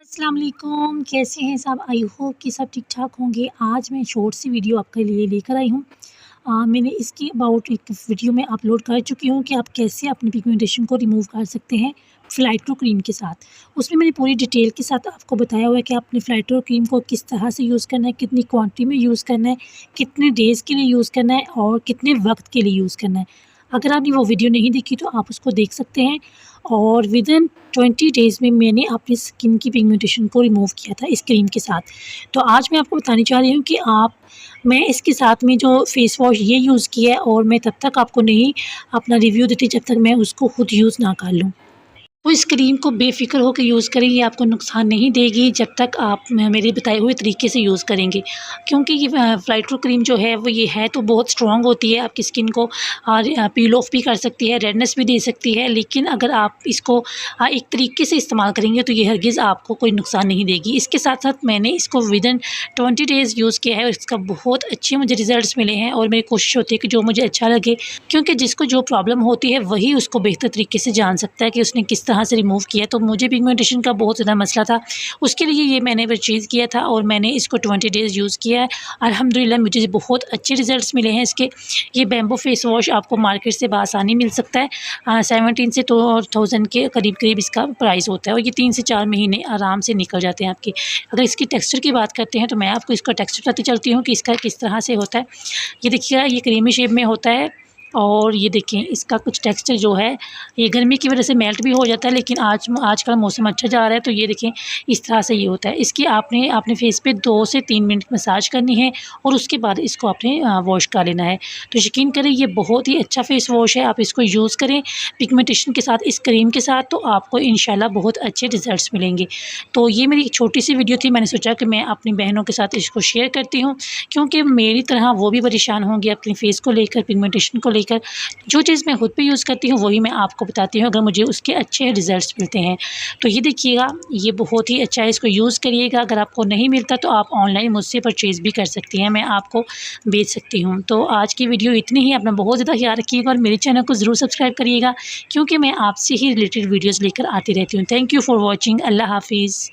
अस्सलाम वालेकुम, कैसे हैं सब? आई होप कि सब ठीक ठाक होंगे। आज मैं शॉर्ट सी वीडियो आपके लिए लेकर आई हूँ। मैंने इसकी अबाउट एक वीडियो में अपलोड कर चुकी हूँ कि आप कैसे अपनी पिगमेंटेशन को रिमूव कर सकते हैं फ़िलाइट्रो क्रीम के साथ। उसमें मैंने पूरी डिटेल के साथ आपको बताया हुआ है कि आपने फ़िलाइट्रो क्रीम को किस तरह से यूज़ करना है, कितनी क्वांटिटी में यूज़ करना है, कितने डेज़ के लिए यूज़ करना है और कितने वक्त के लिए यूज़ करना है। अगर आपने वो वीडियो नहीं देखी तो आप उसको देख सकते हैं। और विदिन 20 डेज़ में मैंने अपनी स्किन की पिगमेंटेशन को रिमूव किया था इस क्रीम के साथ। तो आज मैं आपको बताने जा रही हूँ कि मैं इसके साथ में जो फ़ेस वॉश ये यूज़ किया है और मैं तब तक आपको नहीं अपना रिव्यू देती जब तक मैं उसको खुद यूज़ ना कर लूँ। तो इस क्रीम को बेफ़िक्र होकर यूज़ करें, ये आपको नुकसान नहीं देगी जब तक आप मेरे बताए हुए तरीके से यूज़ करेंगे। क्योंकि ये फ़िलाइट्रो क्रीम जो है वो ये है तो बहुत स्ट्रॉन्ग होती है, आपकी स्किन को पील ऑफ भी कर सकती है, रेडनेस भी दे सकती है। लेकिन अगर आप इसको एक तरीके से इस्तेमाल करेंगे तो ये हरगिज़ आपको कोई नुकसान नहीं देगी। इसके साथ-साथ मैंने इसको विदिन 20 डेज़ यूज़ किया है और इसका बहुत अच्छे मुझे रिज़ल्ट्स मिले हैं और मेरी कोशिश होती है कि जो मुझे अच्छा लगे, क्योंकि जिसको जो प्रॉब्लम होती है वही उसको बेहतर तरीके से जान सकता है कि उसने किस तरह से रिमूव किया। तो मुझे पिगमेंटेशन का बहुत ज़्यादा मसला था, उसके लिए ये मैंने परचेज़ किया था और मैंने इसको 20 डेज़ यूज़ किया है। अल्हम्दुलिल्लाह मुझे बहुत अच्छे रिज़ल्ट्स मिले हैं इसके। ये बैम्बू फेस वॉश आपको मार्केट से बआसानी मिल सकता है। 17 से 2000 के करीब इसका प्राइस होता है और ये 3 से 4 महीने आराम से निकल जाते हैं आपके। अगर इसकी टेक्सचर की बात करते हैं तो मैं आपको इसका टेक्सचर बताती चलती हूँ कि इसका किस तरह से होता है। ये देखिएगा, ये क्रीमी शेप में होता है और ये देखें इसका कुछ टेक्सचर जो है ये गर्मी की वजह से मेल्ट भी हो जाता है, लेकिन आजकल मौसम अच्छा जा रहा है तो ये देखें इस तरह से ये होता है। इसकी आपने अपने फेस पे 2 से 3 मिनट मसाज करनी है और उसके बाद इसको आपने वॉश कर लेना है। तो यकीन करें ये बहुत ही अच्छा फेस वॉश है, आप इसको यूज़ करें पिगमेंटेशन के साथ, इस क्रीम के साथ, तो आपको इंशाल्लाह बहुत अच्छे रिज़ल्ट्स मिलेंगे। तो ये मेरी एक छोटी सी वीडियो थी, मैंने सोचा कि मैं अपनी बहनों के साथ इसको शेयर करती हूँ, क्योंकि मेरी तरह वो भी परेशान होंगी अपने फेस को लेकर, पिगमेंटेशन को लेकर। जो चीज़ मैं खुद पे यूज़ करती हूँ वही मैं आपको बताती हूँ, अगर मुझे उसके अच्छे रिज़ल्ट्स मिलते हैं। तो ये देखिएगा, ये बहुत ही अच्छा है, इसको यूज़ करिएगा। अगर आपको नहीं मिलता तो आप ऑनलाइन मुझसे परचेज़ भी कर सकती हैं, मैं आपको बेच सकती हूँ। तो आज की वीडियो इतनी ही, अपना बहुत ज़्यादा ख्याल रखिएगा और मेरे चैनल को ज़रूर सब्सक्राइब करिएगा, क्योंकि मैं आपसे ही रिलेटेड वीडियोज़ लेकर आती रहती हूँ। Thank you for watching. अल्लाह हाफ़िज़।